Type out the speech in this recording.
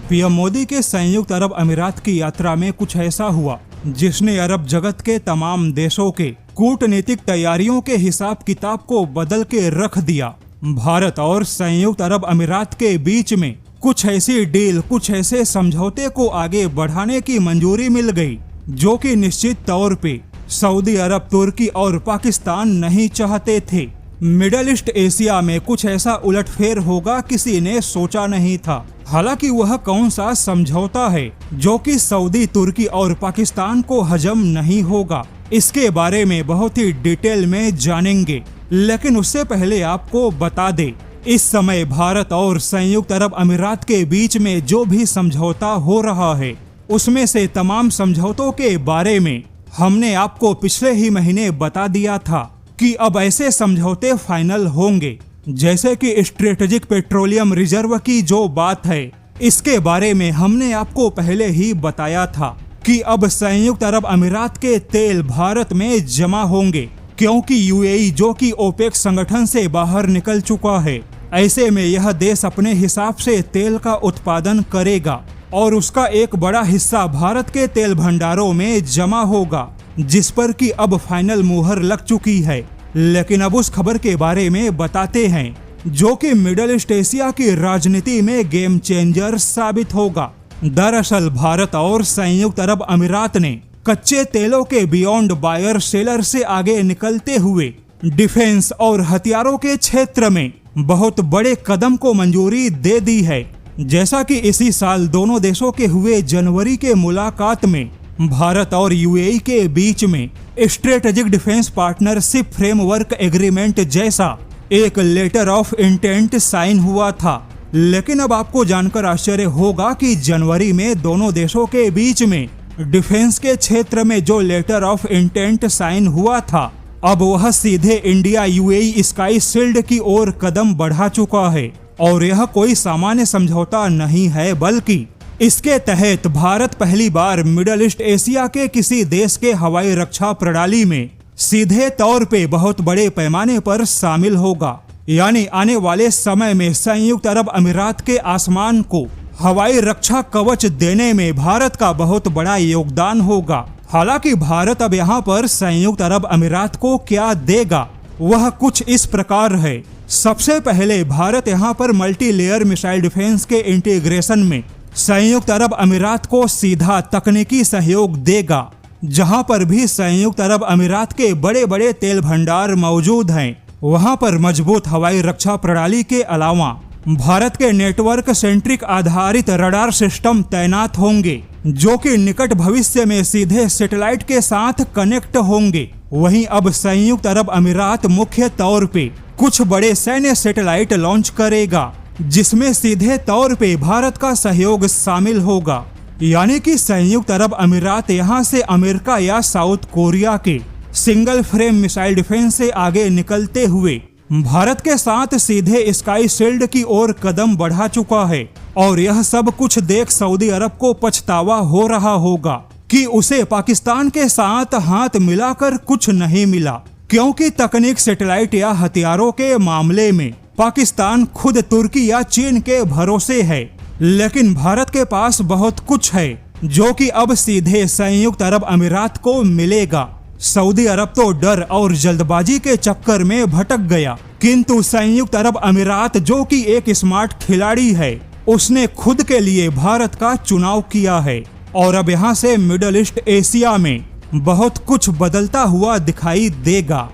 PM Modi के संयुक्त अरब अमीरात की यात्रा में कुछ ऐसा हुआ जिसने अरब जगत के तमाम देशों के कूटनीतिक तैयारियों के हिसाब किताब को बदल के रख दिया। भारत और संयुक्त अरब अमीरात के बीच में कुछ ऐसी डील, कुछ ऐसे समझौते को आगे बढ़ाने की मंजूरी मिल गई जो कि निश्चित तौर पे सऊदी अरब, तुर्की और पाकिस्तान नहीं चाहते थे। मिडल ईस्ट एशिया में कुछ ऐसा उलटफेर होगा किसी ने सोचा नहीं था। हालांकि वह कौन सा समझौता है जो कि सऊदी, तुर्की और पाकिस्तान को हजम नहीं होगा, इसके बारे में बहुत ही डिटेल में जानेंगे। लेकिन उससे पहले आपको बता दे, इस समय भारत और संयुक्त अरब अमीरात के बीच में जो भी समझौता हो रहा है उसमें से तमाम समझौतों के बारे में हमने आपको पिछले ही महीने बता दिया था कि अब ऐसे समझौते फाइनल होंगे। जैसे कि स्ट्रेटेजिक पेट्रोलियम रिजर्व की जो बात है, इसके बारे में हमने आपको पहले ही बताया था कि अब संयुक्त अरब अमीरात के तेल भारत में जमा होंगे, क्योंकि यूएई जो कि ओपेक संगठन से बाहर निकल चुका है। ऐसे में यह देश अपने हिसाब से तेल का उत्पादन करेगा और उसका एक बड़ा हिस्सा भारत के तेल भंडारों में जमा होगा, जिस पर कि अब फाइनल मुहर लग चुकी है। लेकिन अब उस खबर के बारे में बताते हैं जो कि मिडल ईस्ट एशिया की राजनीति में गेम चेंजर साबित होगा। दरअसल भारत और संयुक्त अरब अमीरात ने कच्चे तेलों के बियॉन्ड बायर सेलर से आगे निकलते हुए डिफेंस और हथियारों के क्षेत्र में बहुत बड़े कदम को मंजूरी दे दी है। जैसा कि इसी साल दोनों देशों के हुए जनवरी के मुलाकात में भारत और यूएई के बीच में strategic defence partnership framework agreement जैसा एक लेटर ऑफ इंटेंट साइन हुआ था। लेकिन अब आपको जानकर आश्चर्य होगा कि जनवरी में दोनों देशों के बीच में डिफेंस के क्षेत्र में जो लेटर ऑफ इंटेंट साइन हुआ था, अब वह सीधे इंडिया यूएई स्काई शील्ड की ओर कदम बढ़ा चुका है। और यह कोई सामान्य समझौता नहीं है, बल्कि इसके तहत भारत पहली बार मिडल ईस्ट एशिया के किसी देश के हवाई रक्षा प्रणाली में सीधे तौर पे बहुत बड़े पैमाने पर शामिल होगा। यानी आने वाले समय में संयुक्त अरब अमीरात के आसमान को हवाई रक्षा कवच देने में भारत का बहुत बड़ा योगदान होगा। हालांकि भारत अब यहाँ पर संयुक्त अरब अमीरात को क्या देगा वह कुछ इस प्रकार है। सबसे पहले भारत यहाँ पर मल्टी लेयर मिसाइल डिफेंस के इंटीग्रेशन में संयुक्त अरब अमीरात को सीधा तकनीकी सहयोग देगा। जहां पर भी संयुक्त अरब अमीरात के बड़े बड़े तेल भंडार मौजूद हैं, वहां पर मजबूत हवाई रक्षा प्रणाली के अलावा भारत के नेटवर्क सेंट्रिक आधारित रडार सिस्टम तैनात होंगे, जो कि निकट भविष्य में सीधे सैटेलाइट के साथ कनेक्ट होंगे। वहीं अब संयुक्त अरब अमीरात मुख्य तौर पे कुछ बड़े सैन्य सैटेलाइट लॉन्च करेगा, जिसमें सीधे तौर पे भारत का सहयोग शामिल होगा। यानी कि संयुक्त अरब अमीरात यहां से अमेरिका या साउथ कोरिया के सिंगल फ्रेम मिसाइल डिफेंस से आगे निकलते हुए भारत के साथ सीधे स्काई शील्ड की ओर कदम बढ़ा चुका है। और यह सब कुछ देख सऊदी अरब को पछतावा हो रहा होगा कि उसे पाकिस्तान के साथ हाथ मिलाकर कुछ नहीं मिला, क्योंकि तकनीक, सैटेलाइट या हथियारों के मामले में पाकिस्तान खुद तुर्की या चीन के भरोसे है। लेकिन भारत के पास बहुत कुछ है जो कि अब सीधे संयुक्त अरब अमीरात को मिलेगा। सऊदी अरब तो डर और जल्दबाजी के चक्कर में भटक गया, किंतु संयुक्त अरब अमीरात जो कि एक स्मार्ट खिलाड़ी है, उसने खुद के लिए भारत का चुनाव किया है। और अब यहाँ से मिडल ईस्ट एशिया में बहुत कुछ बदलता हुआ दिखाई देगा।